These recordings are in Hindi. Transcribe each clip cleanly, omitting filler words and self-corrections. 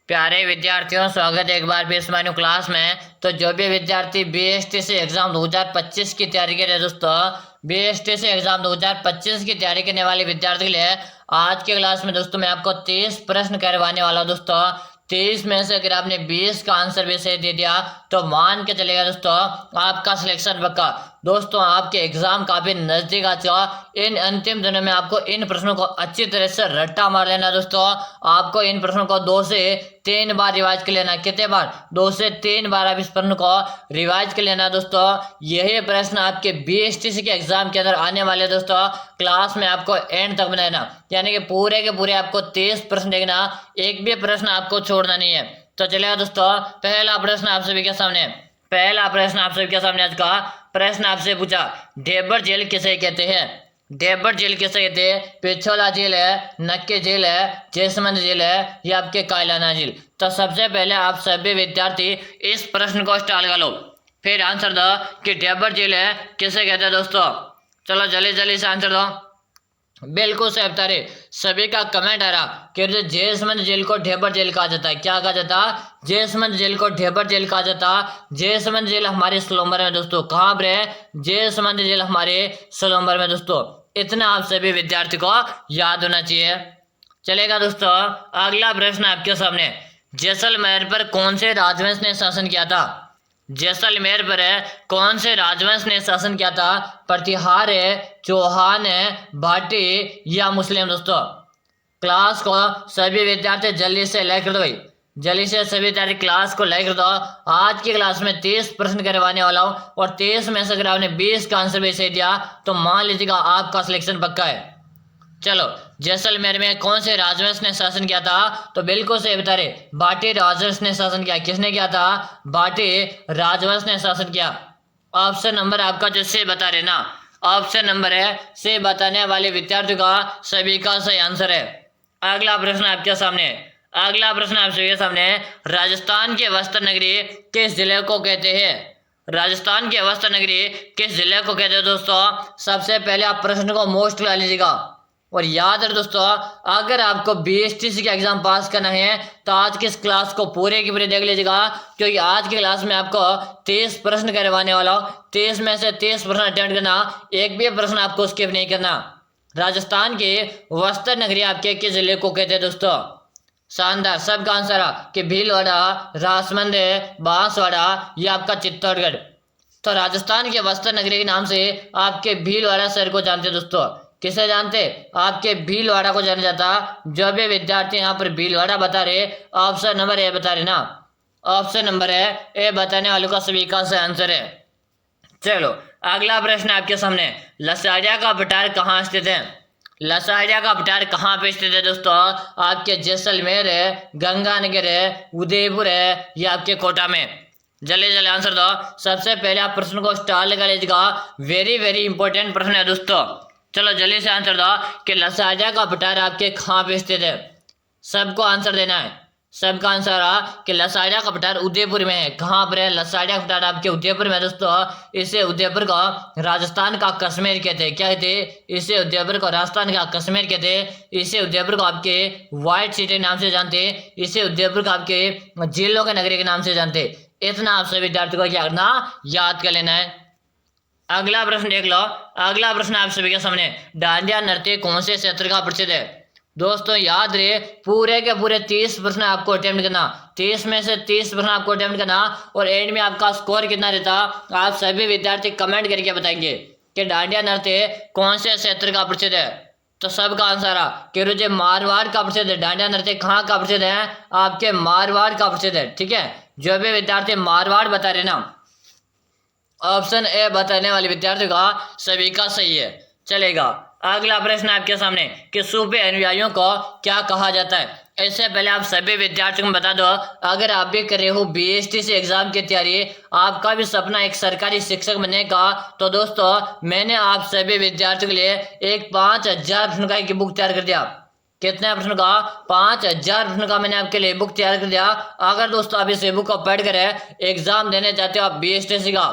प्यारे विद्यार्थियों, स्वागत है एक बार फिर हमारी क्लास में। तो जो भी विद्यार्थी बीएसटी से एग्जाम 2025 की तैयारी कर रहे हैं दोस्तों, बीएसटी से एग्जाम 2025 की तैयारी करने वाले विद्यार्थी के लिए आज के क्लास में दोस्तों मैं आपको 30 प्रश्न करवाने वाला हूं दोस्तों। 30 में से अगर आपने 20 का आंसर भी सही दे दिया तो मान के चलेगा दोस्तों आपका सिलेक्शन पक्का। दोस्तों आपके एग्जाम काफी नजदीक आ चुका, इन अंतिम दिनों में आपको इन प्रश्नों को अच्छी तरह से रट्टा मार लेना दोस्तों। आपको इन प्रश्नों को 2 से 3 बार रिवाइज कर लेना। कितने बार? 2 से 3 बार आप इस प्रश्न को रिवाइज कर लेना दोस्तों। यही प्रश्न आपके बीएसटीसी के एग्जाम के अंदर आने वाले दोस्तों। क्लास में आपको एंड तक बनाना, यानी कि पूरे के पूरे आपको 30 प्रश्न देखना, एक भी प्रश्न आपको छोड़ना नहीं है। तो चलेगा दोस्तों, पहला प्रश्न आप सभी के सामने आज का प्रश्न आपसे पूछा, ढेबर जेल किसे कहते हैं? ढेबर जेल किसे कहते हैं? पिछोला जेल है, नक्के जेल है, जैसमंद जेल है या आपके कायलाना जेल? तो सबसे पहले आप सभी विद्यार्थी इस प्रश्न को स्टार्ट कर लो, फिर आंसर दो कि ढेबर जेल है किसे कहते हैं दोस्तों। चलो जल्दी जल्दी से आंसर दो। बिल्कुल सही बता रहे, सभी का कमेंट आ रहा कि जैसमंद जेल को ढेबर जेल कहा जाता है। क्या कहा जाता? जैसमंद जेल को ढेबर जेल कहा जाता। जैसमंद जेल हमारे सलोंबर में दोस्तों। कहाँ पर है? जैसमंद जेल हमारे सलोंबर में दोस्तों। इतना आप सभी विद्यार्थी को याद होना चाहिए। चलेगा दोस्तों, अगला प्रश्न आपके सामने, जैसलमेर पर कौन से राजवंश ने शासन किया था? जैसलमेर पर कौन से राजवंश ने शासन किया था? प्रतिहार है, चौहान है, भाटी या मुस्लिम? दोस्तों क्लास को सभी विद्यार्थी जल्दी से लाइक कर दो भाई, जल्दी से सभी विद्यार्थी क्लास को लाइक कर दो। आज की क्लास में 30 प्रश्न करवाने वाला हूँ और 30 में से अगर आपने 20 का आंसर भी सही दिया तो मान लीजिएगा आपका सिलेक्शन पक्का है। चलो, जैसलमेर में कौन से राजवंश ने शासन किया था? तो बिल्कुल सही बता रहे, भाटी राजवंश ने शासन किया। किसने किया था? भाटी राजवंश ने शासन किया। ऑप्शन नंबर आपका जो से बता रहे ना, ऑप्शन नंबर है से बताने वाले विद्यार्थियों का सभी का सही आंसर है। अगला प्रश्न आपके सामने, राजस्थान के वस्त्र नगरी किस जिले को कहते हैं? राजस्थान के वस्त्र नगरी किस जिले को कहते हैं दोस्तों? सबसे पहले आप प्रश्न को मोस्ट ला लीजिएगा और याद रहे दोस्तों, अगर आपको बीएसटीसी का एग्जाम पास करना है तो आज की इस क्लास को पूरे की पूरे देख लीजिएगा, क्योंकि आज की क्लास में आपको 30 प्रश्न करवाने वाला हूँ। 30 में से 30 प्रश्न अटेम्प्ट करना, एक भी प्रश्न आपको स्किप नहीं करना। राजस्थान के वस्त्र नगरी आपके किस जिले को कहते हैं दोस्तों? शानदार, सबका आंसर आ कि भीलवाड़ा, राजमंद, बांसवाड़ा या आपका चित्तौड़गढ़। तो राजस्थान के वस्त्र नगरी के नाम से आपके भीलवाड़ा शहर को जानते हैं दोस्तों। किसे जानते? आपके भीलवाड़ा को जाना जाता। जो भी विद्यार्थी यहाँ पर भीलवाड़ा बता रहे, ऑप्शन नंबर ए बता रहे ना, ऑप्शन नंबर है ए बताने वालों का सभी का सही आंसर है। चलो अगला प्रश्न आपके सामने, लसाड़िया का भटार कहाँ स्थित है? लसाड़िया का भटार कहाँ पे स्थित है दोस्तों? आपके जैसलमेर है, गंगानगर है, उदयपुर है या आपके कोटा में? जल्दी जल्दी आंसर दो। सबसे पहले आप प्रश्न को स्टार लगा लीजिएगा, वेरी वेरी इंपॉर्टेंट प्रश्न है दोस्तों। चलो जल्दी से आंसर दो कि लसाड़िया का भटार आपके कहाँ पे स्थित है। सबको आंसर देना है। सबका आंसर आ कि लसाड़िया का भटार उदयपुर में है। कहाँ पर है? लसाड़िया का भटार आपके उदयपुर में दोस्तों। इसे उदयपुर को राजस्थान का कश्मीर कहते हैं। क्या कहते हैं? इसे उदयपुर को राजस्थान का कश्मीर कहते हैं। इसे उदयपुर को आपके व्हाइट सिटी नाम से जानते हैं। इसे उदयपुर को आपके झीलों के नगरी के नाम से जानते हैं। इतना आप सभी विद्यार्थियों को क्या करना, याद कर लेना है। अगला प्रश्न देख लो। अगला प्रश्न आप सभी के सामने, डांडिया नृत्य कौन से क्षेत्र का प्रसिद्ध है? दोस्तों याद रहे, पूरे के पूरे 30 प्रश्न आपको अटेम्प्ट करना। 30 में से 30 प्रश्न आपको अटेम्प्ट करना और एंड में आपका स्कोर कितना रहता आप सभी विद्यार्थी कमेंट करके बताएंगे कि डांडिया नृत्य कौन से क्षेत्र का प्रसिद्ध है। तो सबका आंसर आ कि रुझे मारवाड़ का प्रसिद्ध है। डांडिया नृत्य कहाँ का प्रसिद्ध है? आपके मारवाड़ का प्रसिद्ध है। ठीक है, जो भी विद्यार्थी मारवाड़ बता रहे ना, ऑप्शन ए बताने वाले विद्यार्थियों का सभी का सही है। चलेगा अगला प्रश्न आपके सामने कि सूफी अनुयायियों को क्या कहा जाता है? इससे पहले आप सभी विद्यार्थियों को बता दो, अगर आप भी कर रहे हो बीएसटीसी एग्जाम की तैयारी, आपका भी सपना एक सरकारी शिक्षक बनने का, तो दोस्तों मैंने आप सभी विद्यार्थियों के लिए एक 5000 प्रश्न का एक बुक तैयार कर दिया। कितने प्रश्न का? 5000 प्रश्न का मैंने आपके लिए बुक तैयार कर दिया। अगर दोस्तों आप इस बुक को पढ़ कर एग्जाम देने चाहते हो आप बीएसटीसी का,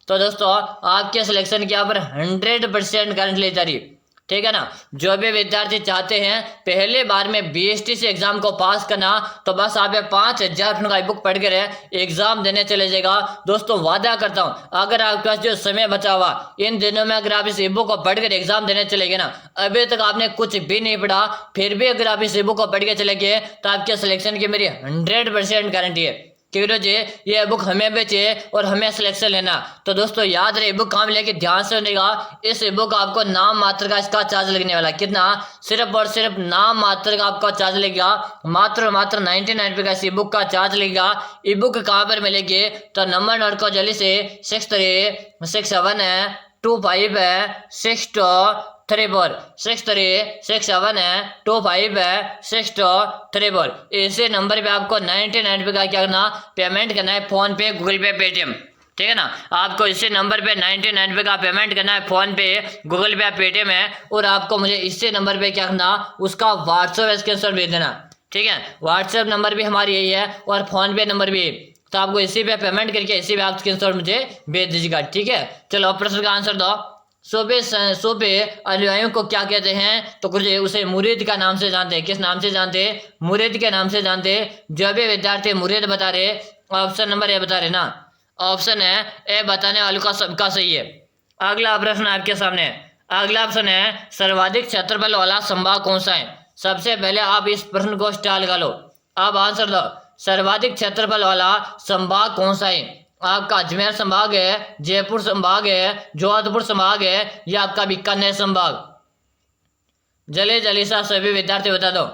तो दोस्तों आपके सिलेक्शन की यहाँ पर 100% गारंटी ली जा रही। ठीक है ना। जो भी विद्यार्थी चाहते हैं पहले बार में बीएसटी से एग्जाम को पास करना, तो बस आप 5,000 रुपये का बुक पढ़ कर एग्जाम देने चले जाएगा। दोस्तों वादा करता हूं, अगर आपके पास जो समय बचा हुआ इन दिनों में अगर आप इस ई बुक को पढ़कर एग्जाम देने चले गए ना, अभी तक आपने कुछ भी नहीं पढ़ा, फिर भी अगर आप इस ई बुक को पढ़ के चले गए तो आपके सिलेक्शन की मेरी 100% गारंटी है। क्योंकि जी ये बुक हमें भी चाहिए और हमें सिलेक्शन लेना। तो दोस्तों याद रहे, बुक कहाँ मिलेगी, ध्यान से सुनिएगा। इस बुक आपको नाम मात्र का इसका चार्ज लगने वाला, कितना, सिर्फ और सिर्फ नाम मात्र का आपका चार्ज लगेगा, मात्र 99 रुपये का इस बुक का चार्ज लगेगा। ई बुक कहाँ पर मिलेगी, तो नंबर नोट को जल्दी से 6367256254 6367256254। इसी नंबर पे आपको 99 रुपये का क्या करना, पेमेंट करना है, फोन पे, गूगल पे, पेटीएम, ठीक है ना। आपको इसी नंबर पे 99 रुपये का पेमेंट करना है, फोन पे, गूगल पे, पेटीएम है, और आपको मुझे इसी नंबर पे क्या करना, उसका व्हाट्सएप स्क्रीनशॉट भेज देना, ठीक है। व्हाट्सएप नंबर भी हमारी यही है और फोन पे नंबर भी, तो आपको इसी पे पेमेंट करके इसी पे आप स्क्रीनशॉट मुझे भेज दीजिएगा, ठीक है। चलो प्रश्न का आंसर दो। सूबे अनुयायियों को क्या कहते हैं, तो कुछ उसे मुरीद का नाम से जानते हैं। किस नाम से जानते हैं, मुरीद के नाम से जानते हैं। जो भी विद्यार्थी मुरीद बता रहे, ऑप्शन नंबर ए बता रहे ना, ऑप्शन है ए बताने वालों का सबका सही है। अगला प्रश्न आपके सामने, अगला ऑप्शन है सर्वाधिक क्षेत्रफल वाला संभाग कौन सा है। सबसे पहले आप इस प्रश्न को स्टार लगा लो, आप आंसर दो, सर्वाधिक क्षेत्रफल वाला संभाग कौन सा है। आपका अजमेर संभाग है, जयपुर संभाग है, जोधपुर संभाग है, या आपका बीकानेर संभाग। जल्दी जल्दी सा सभी विद्यार्थी बता दो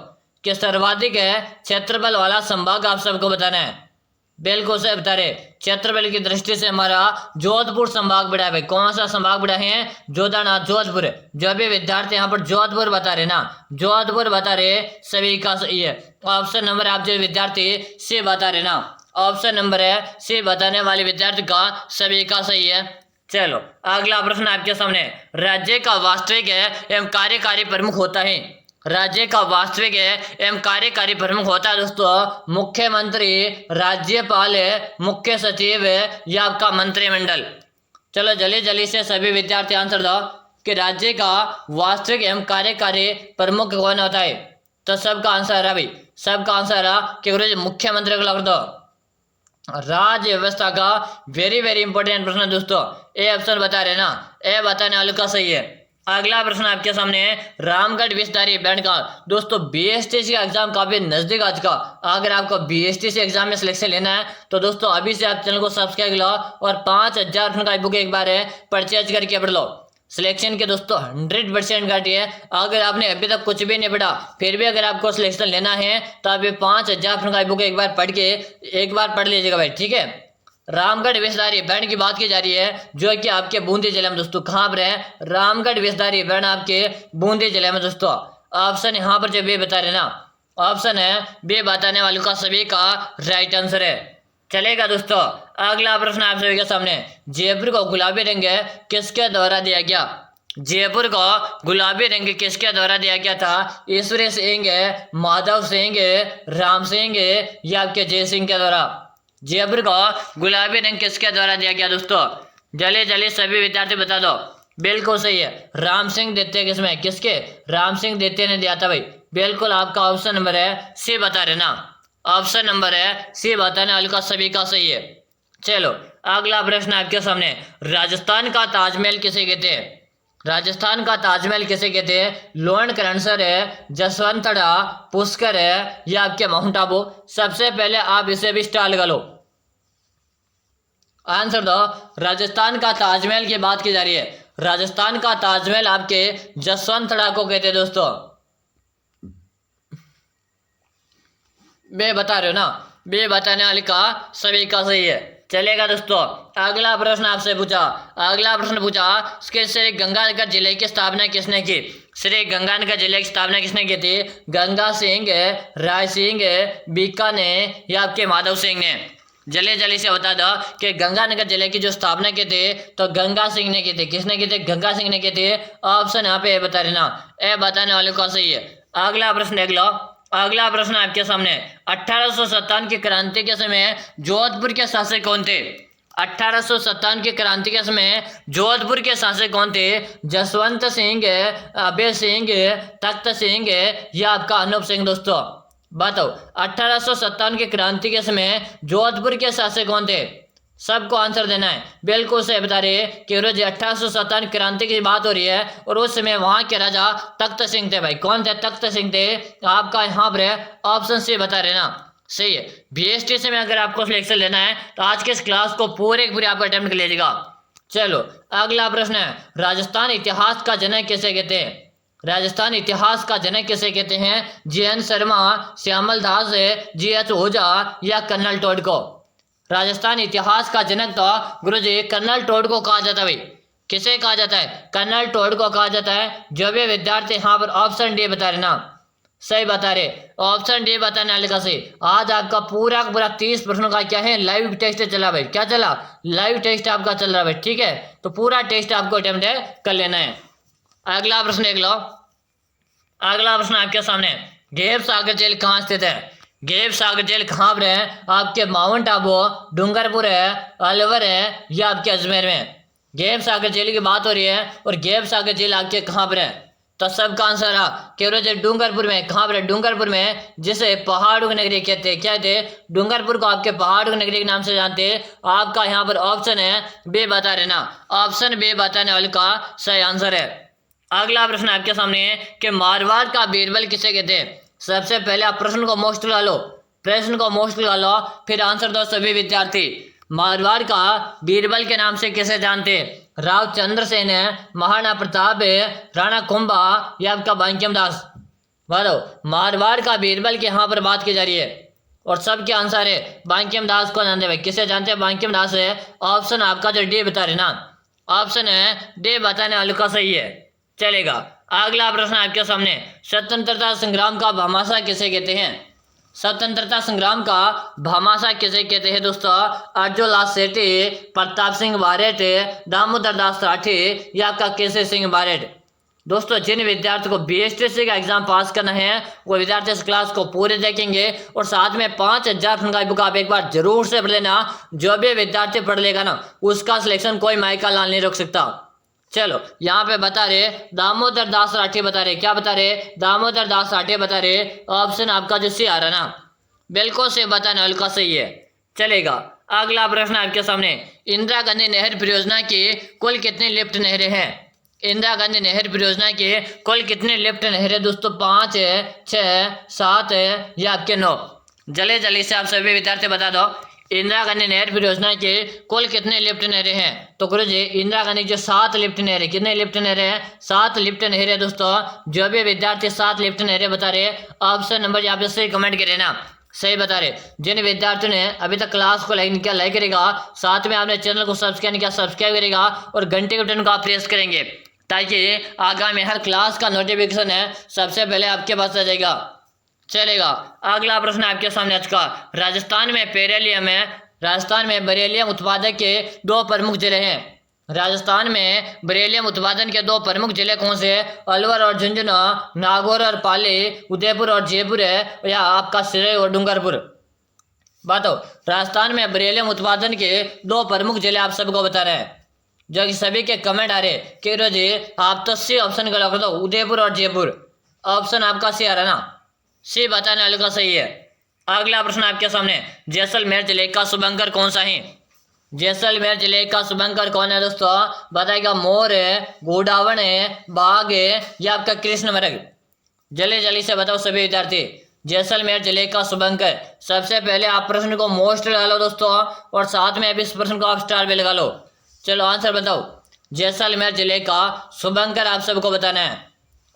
कि सर्वाधिक है क्षेत्रफल वाला संभाग आप सबको बताना है। बिल्कुल से बता रहे, क्षेत्रफल की दृष्टि से हमारा जोधपुर संभाग बड़ा है भाई। कौन सा संभाग बड़ा है, जोधानाथ, जोधपुर। जो भी विद्यार्थी यहाँ पर जोधपुर बता रहे ना, जोधपुर बता रहे, सभी का सही है। ऑप्शन नंबर आप जो विद्यार्थी से बता रहे ना, ऑप्शन नंबर है सी बताने वाले विद्यार्थी का सभी का सही है। चलो अगला प्रश्न आपके सामने, राज्य का वास्तविक एवं कार्यकारी प्रमुख होता है। राज्य का वास्तविक एवं कार्यकारी प्रमुख होता है दोस्तों मुख्यमंत्री, राज्यपाल, मुख्य सचिव या आपका मंत्रिमंडल। चलो जल्दी जल्दी से सभी विद्यार्थी आंसर दो कि राज्य का वास्तविक एवं कार्यकारी प्रमुख कौन होता है। तो सबका आंसर है भाई, सबका आंसर है कि मुख्यमंत्री को लग दो। राज्य व्यवस्था का वेरी वेरी इंपॉर्टेंट प्रश्न दोस्तों, ए ऑप्शन बता रहे ना, ए बताने वालों का सही है। अगला प्रश्न आपके सामने है रामगढ़ विस्तारी बैंड का। दोस्तों बीएसटी का एग्जाम काफी नजदीक आ चुका, अगर आपको बीएसटी से एग्जाम में सिलेक्शन लेना है तो दोस्तों अभी से आप चैनल को सब्सक्राइब लो और 5,000 रुपये का बुक एक बार है परचेज करके पढ़ लो। सिलेक्शन के दोस्तों 100% गारंटी है। अगर आपने अभी तक कुछ भी नहीं पढ़ा फिर भी अगर आपको सिलेक्शन लेना है तो आप 5,000 रुपये का बुक एक बार पढ़ के एक बार पढ़ लीजिएगा भाई, ठीक है। रामगढ़ विस्तारी बैंड की बात की जा रही है जो कि आपके बूंदी जिले में दोस्तों कहाँ पर है, रामगढ़ विस्तारी बैंड आपके बूंदी जिले में दोस्तों। ऑप्शन यहाँ पर जो बे बता रहे ना, ऑप्शन है बे बताने वालों का सभी का राइट आंसर है। चलेगा दोस्तों अगला प्रश्न आप सभी के सामने, जयपुर को गुलाबी रंग किसके द्वारा दिया गया। जयपुर को गुलाबी रंग किसके द्वारा दिया गया था, ईश्वरी सिंह, माधव सिंह, राम सिंह या आपके जय सिंह के द्वारा। जयपुर को गुलाबी रंग किसके द्वारा दिया गया दोस्तों, जल्दी जल्दी सभी विद्यार्थी बता दो। बिल्कुल सही है, राम सिंह द्वितीय किसमें, किसके, राम सिंह द्वितीय ने दिया था भाई। बिल्कुल आपका ऑप्शन नंबर है सी बता रहे ना, ऑप्शन नंबर है सी बताने वाले का सभी का सही है। चलो अगला प्रश्न आपके सामने, राजस्थान का ताजमहल किसे कहते हैं। राजस्थान का ताजमहल किसे कहते हैं, लोणकरणसर है, जसवंतड़ा, पुष्कर है या आपके माउंट आबू। सबसे पहले आप इसे भी स्टार लगा लो, आंसर दो। राजस्थान का ताजमहल की बात की जा रही है, राजस्थान का ताजमहल आपके जसवंतड़ा को कहते हैं दोस्तों। बे बता रहे हो ना, बे बताने वाले का सभी का सही है। चलेगा दोस्तों अगला प्रश्न आपसे पूछा, अगला प्रश्न पूछा कि श्री गंगानगर जिले की स्थापना किसने की। श्री गंगानगर जिले की स्थापना किसने की थी, गंगा सिंह, राय सिंह, बीकानेर या आपके माधव सिंह ने। जल्दी जल्दी से बता दो कि गंगानगर जिले की जो स्थापना की थी तो गंगा सिंह ने की थी। किसने की थी, गंगा सिंह ने की थी। ऑप्शन यहाँ पे बता रहे ना, ए बताने वाले का सही है। अगला प्रश्न देख लो, अगला प्रश्न आपके सामने, 1857 की क्रांति के समय जोधपुर के शासक कौन थे। 1857 की क्रांति के समय जोधपुर के शासक कौन थे? जसवंत सिंह, अभय सिंह, तख्त सिंह या आपका अनूप सिंह। दोस्तों बताओ 1857 की क्रांति के समय जोधपुर के शासक कौन थे? सबको आंसर देना है। बिल्कुल सही बता रहे हैं कि रोज 1857 क्रांति की बात हो रही है और उस समय वहां के राजा तख्त सिंह थे। भाई कौन थे? तख्त सिंह थे। आपका यहाँ पर ऑप्शन सी बता रहे ना, सही है। बीएसटी से में अगर आपको सिलेक्शन लेना है तो आज के इस क्लास को पूरे आप अटेम्प्ट कर लीजिएगा। चलो अगला प्रश्न है, राजस्थान इतिहास का जनक किसे कहते हैं? राजस्थान इतिहास का जनक किसे कहते हैं? JN शर्मा, श्यामल दास, GH ओझा या कर्नल टोड को? राजस्थान इतिहास का जनक तो गुरुजी कर्नल टोड को कहा जाता है। भाई किसे कहा जाता है? कर्नल टोड को कहा जाता है। जो भी विद्यार्थी यहाँ पर ऑप्शन डी बता रहे ना, सही बता रहे, ऑप्शन डी बताने वाले का सही। आज आपका पूरा 30 प्रश्नों का क्या है, लाइव टेस्ट चला भाई। क्या चला? लाइव टेस्ट आपका चल रहा है भाई, ठीक है। तो पूरा टेस्ट आपको अटेम्प्ट कर लेना है। अगला प्रश्न देख लो। अगला प्रश्न आपके सामने, गेप सागर जेल कहाँ स्थित है? गेप सागर जेल कहाँ पर है? आपके माउंट आबू, डूंगरपुर है, अलवर है या आपके अजमेर में? गेप सागर जेल की बात हो रही है और गेप सागर जेल आपके कहाँ पर है? तो सबका आंसर आ केवल डूंगरपुर में। कहाँ पर? डूंगरपुर में, जिसे पहाड़ों की नगरी कहते हैं। क्या थे? डूंगरपुर को आपके पहाड़ों की नगरी के नाम से जानते हैं। आपका यहाँ पर ऑप्शन है बे बता रहे ना, ऑप्शन बे बताने वाले का सही आंसर है। अगला प्रश्न आपके सामने है कि मारवाड़ का बीरबल किसे कहते हैं? सबसे पहले आप प्रश्न को मोस्ट लगा लो, प्रश्न को मोस्ट लगा लो, फिर आंसर दो सभी विद्यार्थी। मारवाड़ का बीरबल के नाम से किसे जानते हैं? राव चंद्र सेन है, महाराणा प्रताप है, राणा कुंभा या आपका बांकिम दास? बताओ मारवाड़ का बीरबल की यहाँ पर बात की जा रही है और सबके आंसर है बांकिम दास को जानते हैं। किसे जानते हैं? बांकिम दास है। ऑप्शन आपका जो डी बता रहे ना, ऑप्शन है डी बताने वाले का सही है, चलेगा। अगला प्रश्न आपके सामने, स्वतंत्रता संग्राम का भामाशाह किसे कहते हैं? स्वतंत्रता संग्राम का भामाशाह किसे कहते हैं? दोस्तों अर्जुनलाल सेठी, प्रताप सिंह बारेट, दामोदर दास राठी या आपका केसरी सिंह बारेट? दोस्तों जिन विद्यार्थी को BSTC का एग्जाम पास करना है वो विद्यार्थी इस क्लास को पूरे देखेंगे और साथ में 5000 प्रश्न का बुक आप एक बार जरूर से पढ़ लेना। जो भी विद्यार्थी पढ़ लेगा ना उसका सिलेक्शन कोई माइका लाल नहीं रोक सकता। चलो यहाँ पे बता रहे दामोदर दास राठी बता रहे, क्या बता रहे? दामोदर दास राठी बता रहे। ऑप्शन आपका जो सी आ रहा ना, बिल्कुल से बताने वाले का सही है, चलेगा। अगला प्रश्न आपके सामने, इंदिरा गांधी नहर परियोजना की कुल कितने लिफ्ट नहरें हैं? इंदिरा गांधी नहर परियोजना के कुल कितने लिफ्ट नहरें? दोस्तों 5 है, 6, 7 है या आपके 9? जल्दी से आप सभी विद्यार्थी बता दो इंदिरा गांधी नहर परियोजना के कुल कितने लिफ्ट नहरें हैं? तो गुरुजी इंदिरा गांधी जो 7 लिफ्ट नहरें, कितने लिफ्ट नहरें हैं? 7 लिफ्ट नहरें। दोस्तों जो भी विद्यार्थी 7 लिफ्ट नहरें बता रहे ऑप्शन नंबर यहाँ पे सही कमेंट करें ना, सही बता रहे। जिन विद्यार्थियों ने अभी तक क्लास को लाइक किया लाइक करेगा, साथ में आपने चैनल को सब्सक्राइब किया सब्सक्राइब करेगा और घंटे के बटन को आप प्रेस करेंगे ताकि आगामी हर क्लास का नोटिफिकेशन है सबसे पहले आपके पास आ जाएगा, चलेगा। अगला प्रश्न आपके सामने आज का, राजस्थान में पेरेलियम है, राजस्थान में बेरिलियम उत्पादक के 2 प्रमुख जिले हैं। राजस्थान में बेरिलियम उत्पादन के 2 प्रमुख जिले कौन से हैं? अलवर और झुंझुनू, नागौर और पाली, उदयपुर और जयपुर है या आपका सिरोही और डूंगरपुर? बताओ राजस्थान में बेरिलियम उत्पादन के 2 प्रमुख जिले आप सबको बता रहे हैं जो कि सभी के कमेंट आ रहे कि रोजी आप तो सी ऑप्शन का लगा दो, उदयपुर और जयपुर। ऑप्शन आपका सी आ रहा ना, सी बताने वाले का सही है। अगला प्रश्न आपके सामने, जैसलमेर जिले का शुभंकर कौन सा है? जैसलमेर जिले का शुभंकर कौन है? दोस्तों बताएगा मोर है, गोडावण है, बाघ है या आपका कृष्ण मृग? जल्दी से बताओ सभी विद्यार्थी, जैसलमेर जिले का शुभंकर। सबसे पहले आप प्रश्न को मोस्ट लगा लो दोस्तों और साथ में अभी इस प्रश्न को आप स्टार भी लगा लो। चलो आंसर बताओ, जैसलमेर जिले का शुभंकर आप सबको बताना है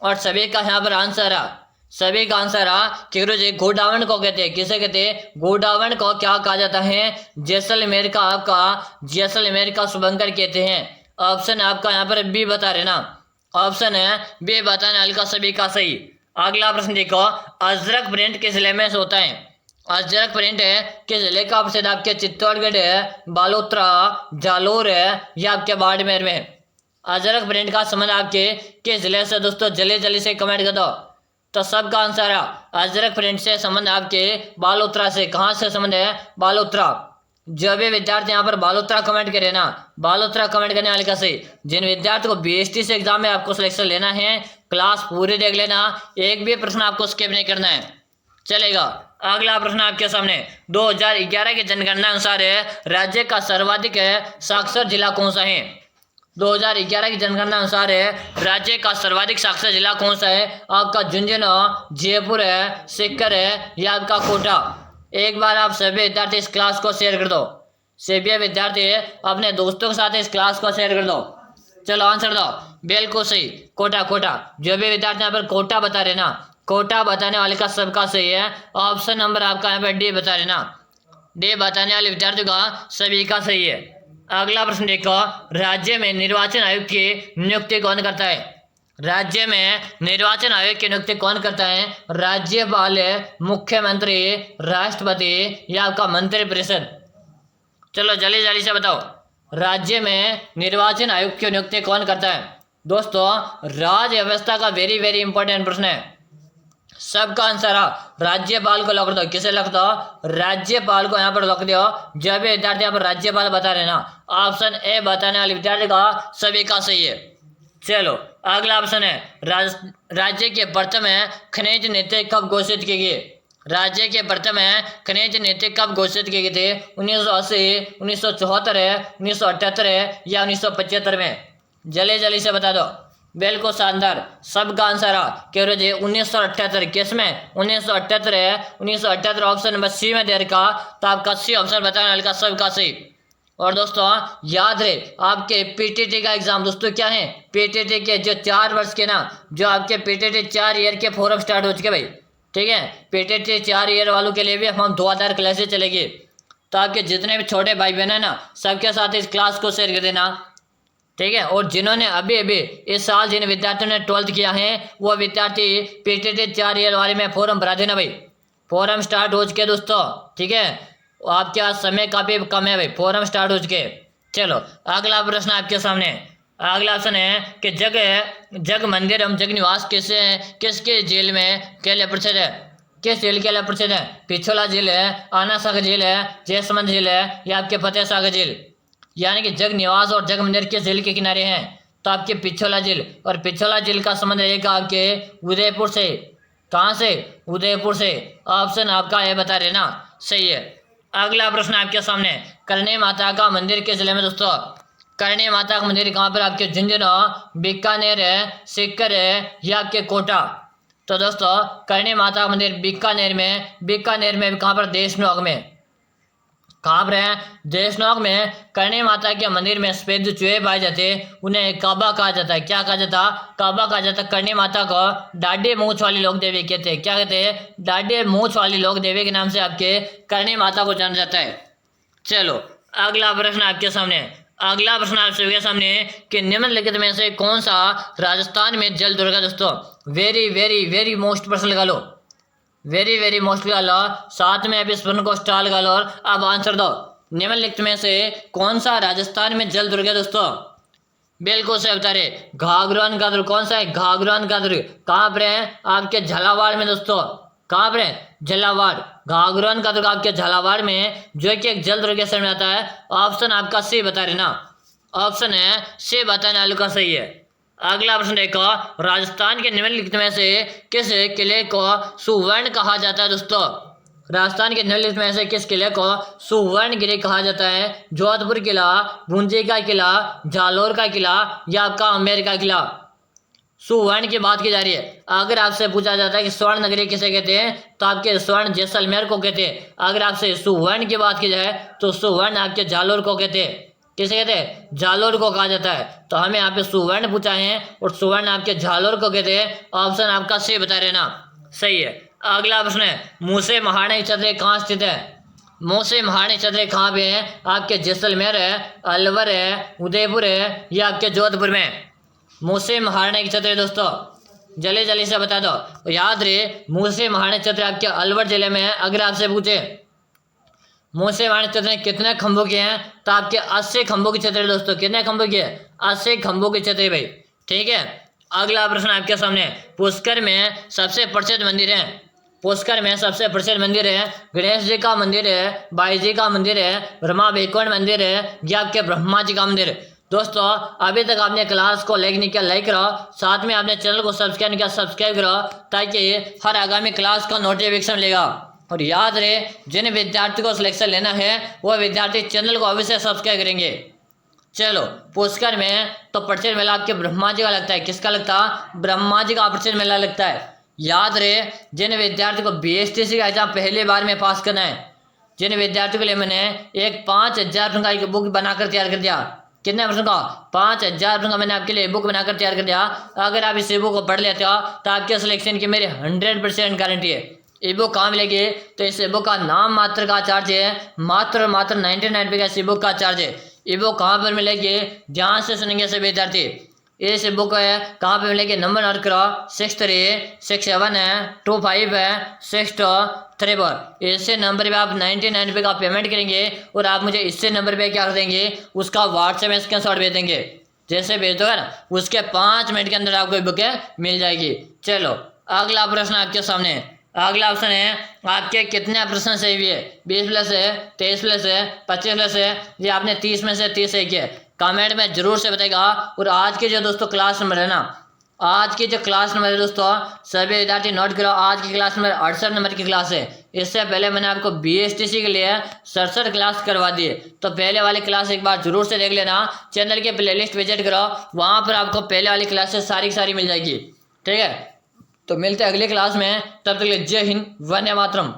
और सभी का यहाँ पर आंसर आ, सभी का आंसर आ कि गुरुजी गोडावण को कहते हैं। किसे कहते हैं? गोडावण को क्या कहा जाता है? जैसलमेर का आपका जैसलमेर का शुभंकर कहते हैं। ऑप्शन आपका यहाँ पर बी बता रहे ना, ऑप्शन है बी बताने वाले का सभी का सही। अगला प्रश्न देखो, अजरक प्रिंट किस जिले में होता है? अजरक प्रिंट है किस जिले का? आपसे आपके चित्तौड़गढ़ है, बालोतरा, जालोर है या आपके बाड़मेर में? अजरक प्रिंट का संबंध आपके किस जिले से? दोस्तों जल्दी से कमेंट कर दो। तो सबका आंसर है अजरक प्रिंट से संबंध आपके बालोतरा से। कहाँ से संबंध है? बालोतरा। जो भी विद्यार्थी यहाँ पर बालोत्तरा कमेंट करे ना, बालोत्तरा कमेंट करने वाले का सही। जिन विद्यार्थी को बीएसटी से एग्जाम में आपको सिलेक्शन लेना है, क्लास पूरी देख लेना, एक भी प्रश्न आपको स्किप नहीं करना है, चलेगा। अगला प्रश्न आपके सामने, 2011 की जनगणना अनुसार राज्य का सर्वाधिक साक्षर जिला कौन सा है? 2011 की जनगणना अनुसार राज्य का सर्वाधिक साक्षर जिला कौन सा है? आपका झुंझुनू, जयपुर है, सीकर है या आपका कोटा? एक बार आप सभी विद्यार्थी इस क्लास को शेयर कर दो, सभी विद्यार्थी अपने दोस्तों के साथ इस क्लास को शेयर कर दो। चलो आंसर दो, बिल्कुल सही, कोटा। कोटा, जो भी विद्यार्थी यहाँ पर कोटा बता रहे ना, कोटा बताने वाले का सबका सही है। ऑप्शन नंबर आपका यहाँ पर डी बता रहे ना, डी बताने वाले विद्यार्थियों का सभी का सही है। अगला प्रश्न देखो, राज्य में निर्वाचन आयोग की नियुक्ति कौन करता है? राज्य में निर्वाचन आयोग की नियुक्ति कौन करता है? राज्यपाल, मुख्यमंत्री, राष्ट्रपति या आपका मंत्रिपरिषद? चलो जल्दी जल्दी से बताओ, राज्य में निर्वाचन आयोग की नियुक्ति कौन करता है? दोस्तों राज्य व्यवस्था का वेरी वेरी इंपॉर्टेंट प्रश्न है, सबका आंसर राज्यपाल को लॉक दो। किसे लॉक दो? राज्यपाल को यहाँ पर लॉक दो। जब भी विद्यार्थी यहाँ पर राज्यपाल बता रहे ना, ऑप्शन ए बताने वाले विद्यार्थी का सभी का सही है। चलो अगला ऑप्शन है, राज्य के प्रथम खनिज नीति कब घोषित की गई? राज्य के प्रथम खनिज नीति कब घोषित की गई थी? 1980, 1974, 1978 या 1975 में? जल्दी जल्दी से बता दो, बिल्कुल शानदार, सबका आंसर केवल 1978। किस में? 1978 है, 1978 ऑप्शन नंबर सी में दे रखा, तो आपका सी ऑप्शन बताने वाले का सबका सही। और दोस्तों याद रहे, आपके पीटीटी का एग्जाम दोस्तों क्या है? पीटीटी के जो 4 वर्ष के ना, जो आपके पीटीटी 4 ईयर के फॉर्म स्टार्ट हो चुके भाई, ठीक है। पीटीटी 4 ईयर वालों के लिए भी हम 2000 क्लासेस चलेगी, तो आपके जितने भी छोटे भाई बहन है ना, सबके साथ इस क्लास को शेयर कर देना, ठीक है। और जिन्होंने अभी अभी इस साल जिन विद्यार्थियों ने 12th किया है, वो विद्यार्थी पीटीटी 4 ईयर वाले में फॉर्म भरा देना भाई, फॉर्म स्टार्ट हो चुके दोस्तों, ठीक है। आपके पास समय काफी कम है भाई, फॉर्म स्टार्ट हो चुके। चलो अगला प्रश्न आपके सामने, अगला ऑप्शन है कि जग मंदिर एवं जग निवास किसके जेल में के लिए प्रसिद्ध है? किस जेल के लिए प्रसिद्ध है? पिछोला जेल है, आना सागर जेल है, जयसमंद जेल है या आपके फतेह सागर जेल? यानी कि जग निवास और जग मंदिर के जेल के किनारे हैं, तो आपके पिछोला जेल, और पिछोला जेल का संबंध रहेगा आपके उदयपुर से। कहाँ से? उदयपुर से। ऑप्शन आपका ये बता रहे ना, सही है। अगला प्रश्न आपके सामने, करणी माता का मंदिर किस जिले में दोस्तों? करणी माता का मंदिर कहाँ पर? आपके झुंझुनू, बीकानेर है, सीकर है या आपके कोटा? तो दोस्तों करणी माता का मंदिर बीकानेर में कहाँ पर? देशनोक में। कहाँ पर है? देशनोक में। करणी माता के मंदिर में सफेद जो चूहे पाए जाते उन्हें काबा कहा जाता है। क्या कहा जाता? काबा कहा जाता है। करणी माता को डाढ़े मूंछ वाली लोक देवी कहते हैं। क्या कहते हैं? डाढ़े मूंछ वाली लोक देवी के नाम से आपके करणी माता को जाना जाता है। चलो अगला प्रश्न आपके सामने, अगला प्रश्न आप सभी के सामने कि निम्नलिखित में से कौन सा राजस्थान में जल दुर्ग है? दोस्तों वेरी वेरी वेरी मोस्ट प्रश्न लगा लो, वेरी वेरी मोस्ट लगा लो, साथ में अब इस प्रश्न को स्टार लगा लो और अब आंसर दो। निम्नलिखित में से कौन सा राजस्थान में जल दुर्ग है? दोस्तों बिल्कुल से बता रहे, घाघरान का दुर्ग। कौन सा है? घाघरान का दुर्ग। कहाँ पर है? आपके झालावाड़ में दोस्तों। कहाँ पर है? झालावाड़। घाघरान का दुर्ग आपके झालावाड़ में, जो कि एक जल दुर्ग से आता है। ऑप्शन आपका सी बता रहे ना, ऑप्शन है सी बताने वाले का सही है। अगला प्रश्न देखो, राजस्थान के निम्नलिखित में से किस किले को सुवर्ण कहा जाता है? दोस्तों राजस्थान के निम्नलिखित में से किस किले को सुवर्णगिरी कहा जाता है? जोधपुर किला, भूंजी का किला, जालोर का किला या आपका आमेर का किला? सुवर्ण की बात की जा रही है। अगर आपसे पूछा जाता है कि स्वर्ण नगरी किसे कहते हैं, तो आपके स्वर्ण जैसलमेर को कहते हैं। अगर आपसे सुवर्ण की बात की जाए तो सुवर्ण आपके जालोर को कहते हैं। किसे कहते हैं? जालोर को कहा जाता है। तो हमें यहाँ पे सुवर्ण पूछा है और सुवर्ण आपके जालोर को कहते हैं। ऑप्शन आपका सी बता रहे ना, सही है। अगला प्रश्न है, मूसे महाराणी छत्र कहाँ स्थित है? मूसे महाराणी छत्र कहाँ पे है? आपके जैसलमेर है, अलवर है, उदयपुर है या आपके जोधपुर में? मूसे महाराणी की छत्र दोस्तों जल्दी जल्दी से बता दो। याद रहे, मूसे महाराणी छत्र आपके अलवर जिले में है। अगर आपसे पूछे मूसे महाराणी छत्र कितने खंभों के हैं, तो आपके 80 खंभों की छत्र दोस्तों। कितने खंभों की है? 80 खंभों की छत्र भाई, ठीक है। अगला प्रश्न आपके सामने, पुष्कर में सबसे प्रसिद्ध मंदिर है। पुष्कर में सबसे प्रसिद्ध मंदिर है गणेश जी का मंदिर है, बाई जी का मंदिर है, ब्रह्मा वैकुंठ मंदिर है, या आपके ब्रह्मा जी का मंदिर है। दोस्तों अभी तक आपने क्लास को लाइक नहीं किया, लाइक करो, साथ में आपने चैनल को सब्सक्राइब नहीं किया, सब्सक्राइब करो, ताकि हर आगामी क्लास का नोटिफिकेशन मिलेगा। और याद रहे, जिन विद्यार्थी को सिलेक्शन लेना है वो विद्यार्थी चैनल को अवश्य सब्सक्राइब करेंगे। चलो, पुष्कर में तो प्रसिद्ध मेला आपके ब्रह्मा जी का लगता है। किसका लगता है? ब्रह्मा जी का प्रसिद्ध मेला लगता है। याद रहे, जिन विद्यार्थी को BSTC का एग्जाम पहले बार में पास करना है, जिन विद्यार्थियों के लिए मैंने एक 5,000 रुपये का एक बुक बनाकर तैयार कर दिया। कितने प्रश्न का? 5,000 रुपये का मैंने आपके लिए बुक बनाकर तैयार कर दिया। अगर आप इस बुक को पढ़ लेते हो तो आपके सिलेक्शन की मेरी 100% गारंटी है। ई बुक कहाँ मिलेगी? तो इस बुक का नाम मात्र का चार्ज है, मात्र 99 रुपये का इस बुक का चार्ज है। ई बुक कहाँ पर मिलेगी? ध्यान से सुनेंगे सभी विद्यार्थी। इस बुक है कहाँ पे मिलेगी? नंबर नोट करो, 6367 है, 25 है, 6234। इससे नंबर पे आप 99 रुपये का पेमेंट करेंगे और आप मुझे इससे नंबर पे क्या कर देंगे? उसका व्हाट्सएप में स्क्रीनशॉट भेज देंगे। जैसे भेज दोगे ना, उसके 5 मिनट के अंदर आपको बुक मिल जाएगी। चलो, अगला प्रश्न आपके सामने। अगला ऑप्शन है आपके कितने प्रश्न सही हुए? 20 प्लस है, 23 प्लस है, 25 प्लस है, ये आपने 30 में से 30 सही किया। कमेंट में जरूर से बताएगा। और आज की जो दोस्तों क्लास नंबर है ना, आज की जो क्लास नंबर है दोस्तों, सभी विद्यार्थी नोट करो, आज की क्लास नंबर 68 नंबर की क्लास है। इससे पहले मैंने आपको BSTC के लिए 67 क्लास करवा दिए, तो पहले वाली क्लास एक बार जरूर से देख लेना। चैनल के प्लेलिस्ट विजिट करो, वहाँ पर आपको पहले वाली क्लासेस सारी की सारी मिल जाएगी। ठीक है, तो मिलते हैं अगली क्लास में, तब तक के लिए जय हिंद, वंदे मातरम।